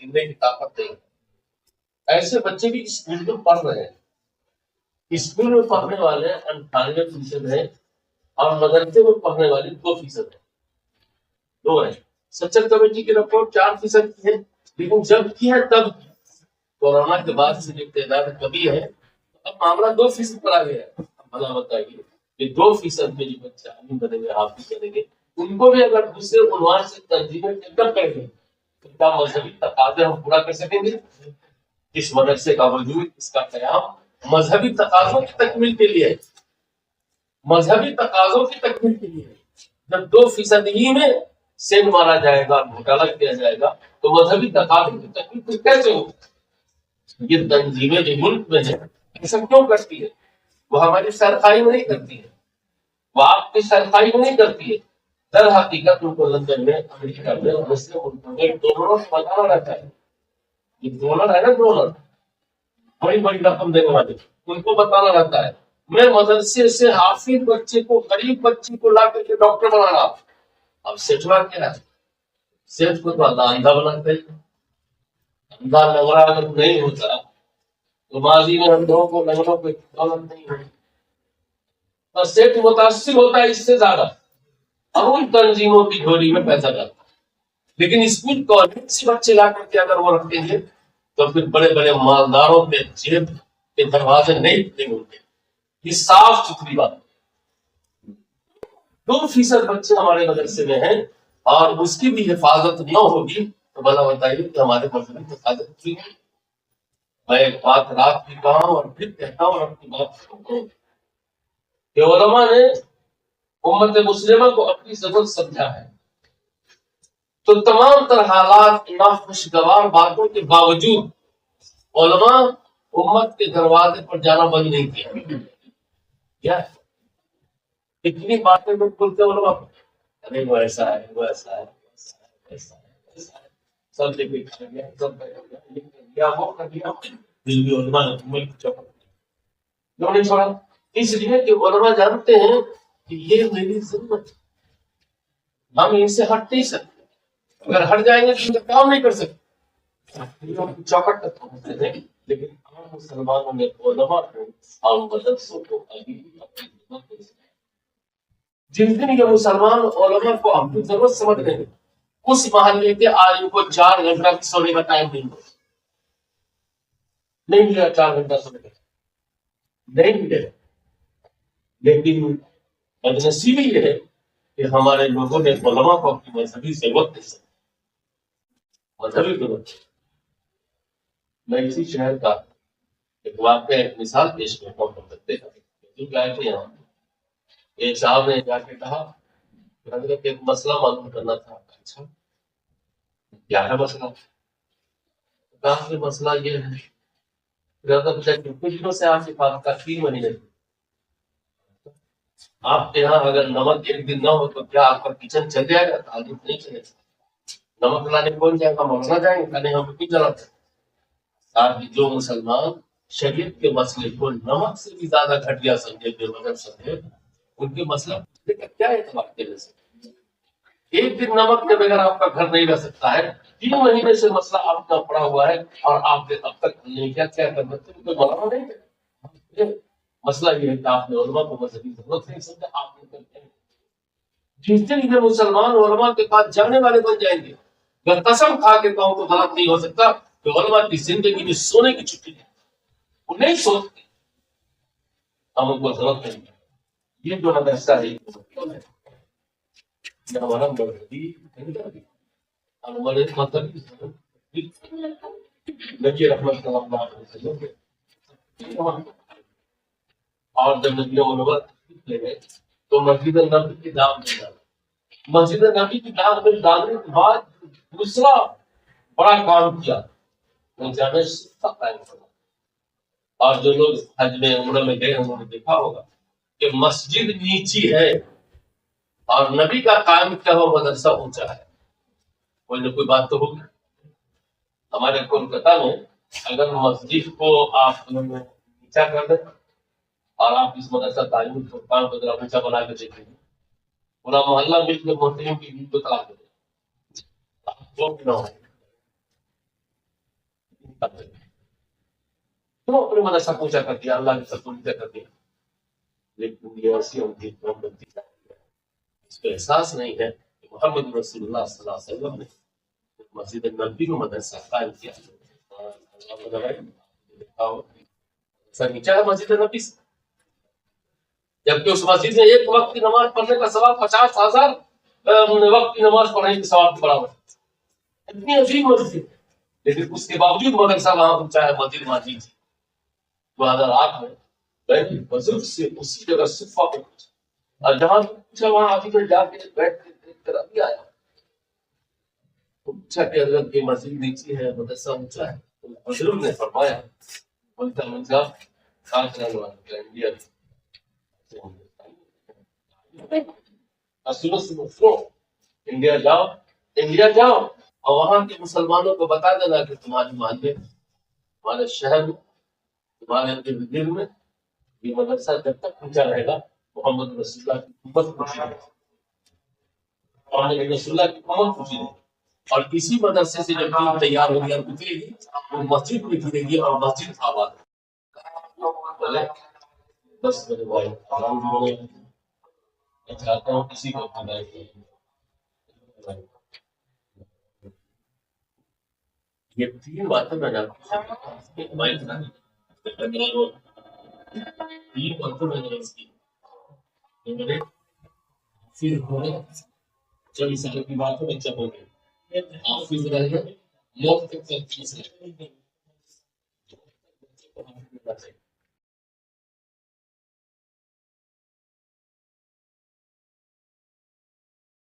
گرنے کی طاقت نہیں ہے۔ ایسے بچے بھی اسکول میں پڑھ رہے ہیں، اسکول میں پڑھنے والے 98% ہیں اور مدرسے میں پڑھنے والے 2% ہیں، دو ہیں۔ سچر کمیٹی کی رپورٹ 4% کی ہے، لیکن جب کی ہے تب کورونا کے بعد سے جو تعداد کمی ہے، اب معاملہ 2% پر آ گیا ہے۔ بھلا بتائیے کہ 2% میں جو بچہ عالم بنے گے، حافظ بنے گے، ان کو بھی اگر دوسرے عنوان سے تنظیمیں ٹیکر کریں گے تو کیا مذہبی تقاضے ہم پورا کر سکیں گے؟ اس مدرسے کا وجود، اس کا قیام مذہبی تقاضوں کی تکمیل کے لیے ہے، مذہبی تقاضوں کی تکمیل کے لیے ہے۔ جب 2% ہی میں سین مارا جائے گا، گھوٹالا کیا جائے گا، تو مذہبی تقاضوں کی تکمیل پھر کیسے ہوگی؟ یہ تنظیمیں جو ملک میں ہیں ایسا کیوں کرتی ہے؟ وہ ہماری سرخائی نہیں کرتی ہے، وہ آپ کی سرخائی نہیں کرتی ہے۔ در حقیقت ان کو لندن میں، امریکہ میں، مسلم ملکوں میں ڈونروں کو بتانا رہتا ہے، یہ ڈونر ہے نا، ڈونر بڑی بڑی رقم دینے والے، ان کو بتانا رہتا ہے میں مدرسے سے حافظ بچے کو، غریب بچے کو لا کر کے ڈاکٹر بنا رہا۔ اب سیٹوا کیا ہے؟ سیٹ کو تو اللہ اندھا بناتا ہے، اندھا لنگڑا اگر نہیں ہوتا تو ماضی میں اندھوں کو لنگڑوں کو دولت نہیں ہوتی، تو سیٹ متاثر ہوتا ہے اس سے زیادہ اور ان تنظیموں کی جھولی میں پیسہ ڈالتا ہے۔ لیکن اسکول کالج سے بچے لا کر کے اگر وہ رکھتے ہیں تو پھر بڑے بڑے مالداروں کے جیب کے دروازے نہیں کھلیں گے۔ یہ صاف ستھری بات ہے۔ 2% بچے ہمارے مدرسے میں ہیں اور اس کی بھی حفاظت نہ ہوگی تو بھلا بتائیے کہ ہمارے مذہبی حفاظت کی ہے۔ میں ایک بات رات بھی کہا ہوں اور پھر کہتا ہوں، اپنی بات کہ علماء نے امت مسلمہ کو اپنی ضرورت سمجھا ہے، تو تمام طرح حالات، ناخوشگوار باتوں کے باوجود علماء امت کے دروازے پر جانا بند نہیں کیا۔ کیا اتنی باتیں میں کھلتے علماء ارے وہ ایسا ہے، وہ ایسا ہے، ایسا ہے، ایسا ہے، سب دیکھ کر گیا، سب کیا وہ کر دیا، پھر بھی علماء نے ملک چوپٹ کیوں نہیں چھوڑا؟ اس لیے کہ علماء جانتے ہیں کہ یہ میری ضرورت ہے، ہم ان سے ہٹ نہیں سکتے، اگر ہٹ جائیں گے تو کام نہیں کر سکتے۔ چوکٹ تک پہنچتے ہیں، لیکن عام مسلمانوں نے علماء کو اور مدرسوں کو ابھی بھی اپنی ضرورت نہیں سمجھا۔ جن دن یہ مسلمان علماء کو اپنی ضرورت سمجھ لیں گے، اس محلے کے عالم کو 4 گھنٹہ سونے کا ٹائم نہیں ملے، 4 گھنٹہ سونے کا نہیں ملے۔ لیکن بدنصیبی یہ ہے کہ ہمارے لوگوں نے علماء کو اپنی مذہبی ضرورت نہیں سمجھا، مذہبی ضرورت۔ میں اسی شہر کا ایک واقعہ، ایک مثال پیش کرتا ہوں، گئے تھے یہاں، ایک صاحب نے جا کے کہا کہ حضرت ایک مسئلہ معلوم کرنا تھا۔ اچھا کیا ہے مسئلہ؟ کہا کہ مسئلہ یہ ہے، کچھ دنوں سے آپ کے پاس کا 3 مہینے آپ کے یہاں اگر نمک ایک دن نہ ہو تو کیا آپ کا کچن چل جائے گا؟ تعلق نہیں چلے گا۔ نمک لانے کون جائے گا؟ مولانا جائیں گے، کہنے ہم کیوں چلاتے ہیں؟ جو مسلمان شریعت کے مسئلے کو نمک سے بھی زیادہ گھٹیا سمجھے، بے وزن سمجھے، ان کے مسئلہ کا کیا اعتبار دینے سے؟ ایک دن نمک کے بغیر آپ کا گھر نہیں رہ سکتا ہے، 3 مہینے سے مسئلہ آپ کا پڑا ہوا ہے اور آپ نے اب تک نہیں کیا کرنا چاہیے؟ کوئی مولانا نہیں ہے۔ مسئلہ یہ ہے کہ آپ نے علماء کو مذہبی ضرورت نہیں سمجھا، آپ نے کرتے ہیں۔ جس دن یہ مسلمان علماء کے پاس جانے والے بن جائیں گے، میں قسم کھا کے کہوں تو غلط نہیں ہو سکتا کہ علماء کی زندگی میں سونے کی چھٹی ہے، وہ نہیں سوچتے، ہم ان کو ضرورت نہیں ہے۔ یہ جو مدرسہ ہے یہ ہمارا مذہبی ہمارے مذہبی نبی رحمت صلی اللہ علیہ وسلم، اور جب نبی علماء لے گئے تو مسجد نبی کی دعوت میں ڈالا، مسجد نبی کی دعوت میں ڈالنے کے بعد دوسرا بڑا کام کیا، وہ جامع صفا قائم کرنا۔ اور جو لوگ حج میں عمرہ میں گئے انہوں نے دیکھا ہوگا کہ مسجد نیچی ہے اور نبی کا قائم کیا ہوا مدرسہ اونچا ہے۔ کوئی نہ کوئی بات تو ہوگی۔ ہمارے کولکتہ میں اگر مسجد کو آپ نیچا کر دیں اور آپ اس مدرسہ تعلیم کو 5 اونچا بنا کے دیکھیں گے، پورا محلہ مل کے محترم کی عید کو طلاق دے دے، وہ بھی نہ ہو۔ تو اپنے مدرسہ پوچھا کر دیا، اللہ کے سب کو کر دیا، لیکن یہ ایسی ان کی قوم بنتی جاتی ہے، اس کو احساس نہیں ہے کہ محمد رسول اللہ صلی اللہ علیہ وسلم نے مسجد نبی کو مدرسہ قائم کیا۔ سر نیچا ہے مسجد نبی سے، جبکہ اس مسجد میں ایک وقت کی نماز پڑھنے کا ثواب 50,000 وقت کی نماز پڑھنے کے ثواب کے برابر ہے۔ اتنی عظیم مسجد ہے، لیکن اس کے باوجود مدرسہ وہاں پہنچا ہے مسجد ماجد 2008 میں میں بزرگ سے اسی جگہ صفا پہ پہنچا، اور جہاں پوچھا وہاں ابھی میں جا کے بیٹھ کے دیکھ کر ابھی آیا، پوچھا کہ اگر یہ مسجد نیچی ہے مدرسہ اونچا ہے، تو بزرگ نے فرمایا بولتا منظر کہاں چلانے والا انڈیا انڈیا جاؤ، انڈیا جاؤ اور وہاں کے مسلمانوں کو بتا دینا کہ تمہاری محلے تمہارے شہر میں تمہارے دل میں یہ مدرسہ جب تک پہنچا رہے گا محمد رسول اللہ کی امت خوشی رہے گی، محمد رسول اللہ کی امت خوشی رہے گی، اور کسی مدرسے سے جب ٹیم تیار ہوگی اور نکلے گی وہ مسجد میں گرے گی اور مسجد آباد بولے بس میرے بھائی میں چاہتا ہوں کسی کو یہ تین باتیں میں نے آپ کو تین باتیں میں نے اس کی میرے پھر ہونے 24 سال کی بات ہے بچہ ہو گئے حافظ رہے موت تک چیز ہے